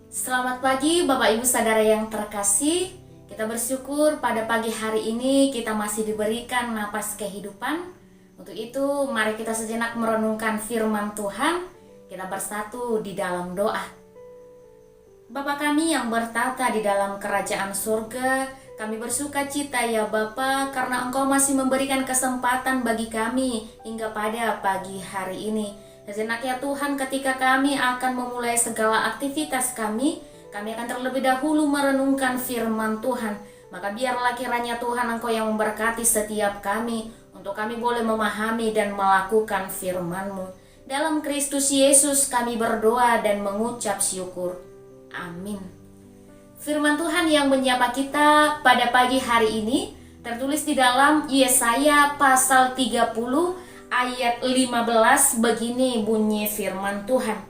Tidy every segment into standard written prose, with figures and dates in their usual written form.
Selamat pagi Bapak Ibu Saudara yang terkasih. Kita bersyukur pada pagi hari ini kita masih diberikan napas kehidupan. Untuk itu mari kita sejenak merenungkan firman Tuhan. Kita bersatu di dalam doa. Bapa kami yang bertata di dalam kerajaan surga, kami bersuka cita ya Bapa karena Engkau masih memberikan kesempatan bagi kami hingga pada pagi hari ini. Sejenak ya Tuhan, ketika kami akan memulai segala aktivitas kami akan terlebih dahulu merenungkan firman Tuhan. Maka biarlah kiranya Tuhan Engkau yang memberkati setiap kami, untuk kami boleh memahami dan melakukan firman-Mu. Dalam Kristus Yesus kami berdoa dan mengucap syukur. Amin. Firman Tuhan yang menyapa kita pada pagi hari ini tertulis di dalam Yesaya pasal 30 ayat 15. Begini bunyi firman Tuhan.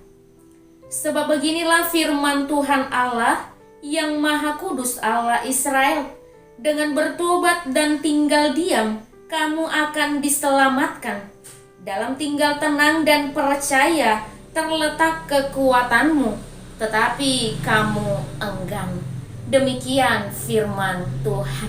Sebab beginilah firman Tuhan Allah yang Maha Kudus, Allah Israel, dengan bertobat dan tinggal diam kamu akan diselamatkan. Dalam tinggal tenang dan percaya terletak kekuatanmu, tetapi kamu enggan. Demikian firman Tuhan.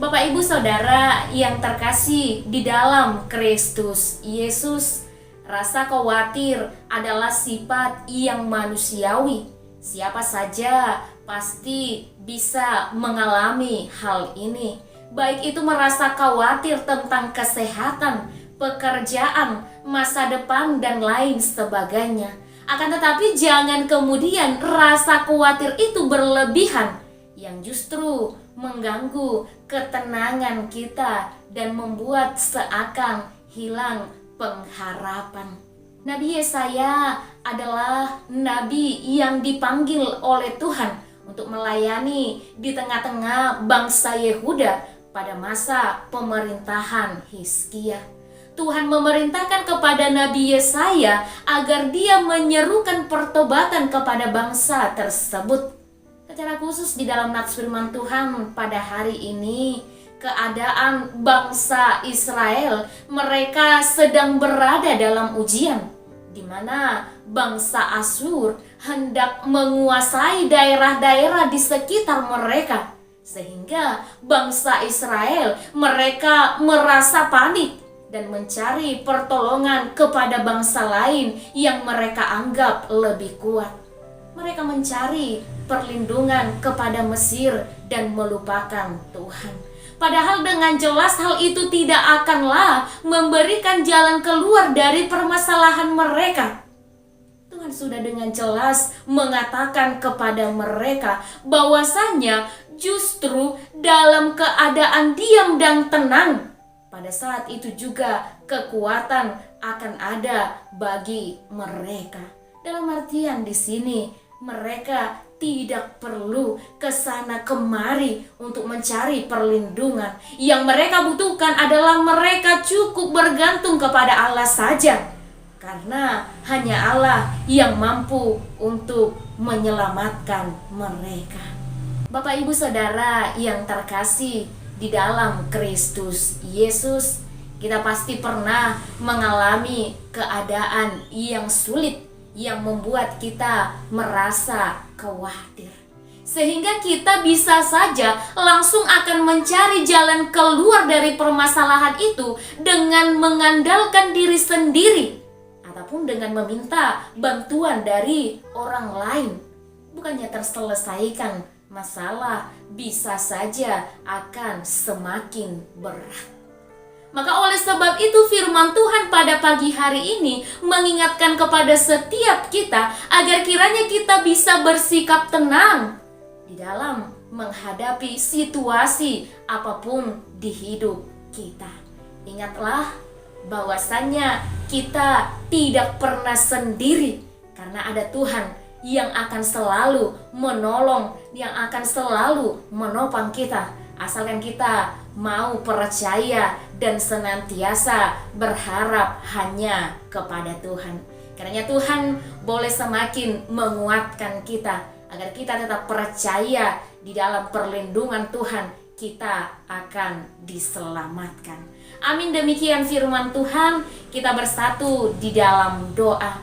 Bapak Ibu Saudara yang terkasih di dalam Kristus Yesus, rasa khawatir adalah sifat yang manusiawi. Siapa saja pasti bisa mengalami hal ini. Baik itu merasa khawatir tentang kesehatan, pekerjaan, masa depan, dan lain sebagainya. Akan tetapi jangan kemudian rasa khawatir itu berlebihan, yang justru mengganggu ketenangan kita dan membuat seakan hilang pengharapan. Nabi Yesaya adalah nabi yang dipanggil oleh Tuhan untuk melayani di tengah-tengah bangsa Yehuda pada masa pemerintahan Hizkia. Tuhan memerintahkan kepada Nabi Yesaya agar dia menyerukan pertobatan kepada bangsa tersebut. Secara khusus di dalam nats firman Tuhan pada hari ini, keadaan bangsa Israel, mereka sedang berada dalam ujian, di mana bangsa Asyur hendak menguasai daerah-daerah di sekitar mereka, sehingga bangsa Israel mereka merasa panik dan mencari pertolongan kepada bangsa lain yang mereka anggap lebih kuat. Mereka mencari perlindungan kepada Mesir dan melupakan Tuhan. Padahal dengan jelas hal itu tidak akanlah memberikan jalan keluar dari permasalahan mereka. Tuhan sudah dengan jelas mengatakan kepada mereka bahwasanya justru dalam keadaan diam dan tenang, pada saat itu juga kekuatan akan ada bagi mereka. Dalam artian di sini mereka tidak perlu kesana kemari untuk mencari perlindungan. Yang mereka butuhkan adalah mereka cukup bergantung kepada Allah saja, karena hanya Allah yang mampu untuk menyelamatkan mereka. Bapak Ibu Saudara yang terkasih di dalam Kristus Yesus, kita pasti pernah mengalami keadaan yang sulit, yang membuat kita merasa khawatir, sehingga kita bisa saja langsung akan mencari jalan keluar dari permasalahan itu dengan mengandalkan diri sendiri ataupun dengan meminta bantuan dari orang lain. Bukannya terselesaikan masalah, bisa saja akan semakin berat. Maka oleh sebab itu firman Tuhan pada pagi hari ini mengingatkan kepada setiap kita agar kiranya kita bisa bersikap tenang di dalam menghadapi situasi apapun di hidup kita. Ingatlah bahwasannya kita tidak pernah sendiri, karena ada Tuhan yang akan selalu menolong, yang akan selalu menopang kita, asalkan kita mau percaya dan senantiasa berharap hanya kepada Tuhan. Karena Tuhan boleh semakin menguatkan kita agar kita tetap percaya di dalam perlindungan Tuhan, kita akan diselamatkan. Amin. Demikian firman Tuhan. Kita bersatu di dalam doa.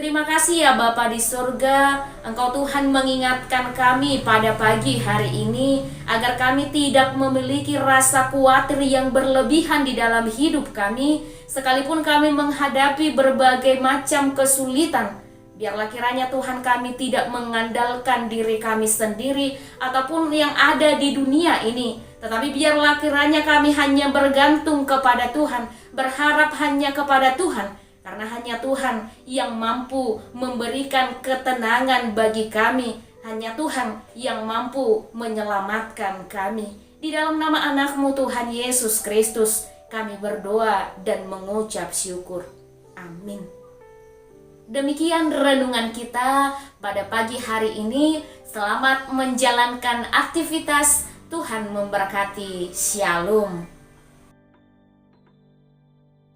Terima kasih ya Bapa di surga, Engkau Tuhan mengingatkan kami pada pagi hari ini agar kami tidak memiliki rasa khawatir yang berlebihan di dalam hidup kami, sekalipun kami menghadapi berbagai macam kesulitan. Biarlah kiranya Tuhan kami tidak mengandalkan diri kami sendiri ataupun yang ada di dunia ini, tetapi biarlah kiranya kami hanya bergantung kepada Tuhan, berharap hanya kepada Tuhan. Karena hanya Tuhan yang mampu memberikan ketenangan bagi kami. Hanya Tuhan yang mampu menyelamatkan kami. Di dalam nama anak-Mu Tuhan Yesus Kristus, kami berdoa dan mengucap syukur. Amin. Demikian renungan kita pada pagi hari ini. Selamat menjalankan aktivitas. Tuhan memberkati. Shalom.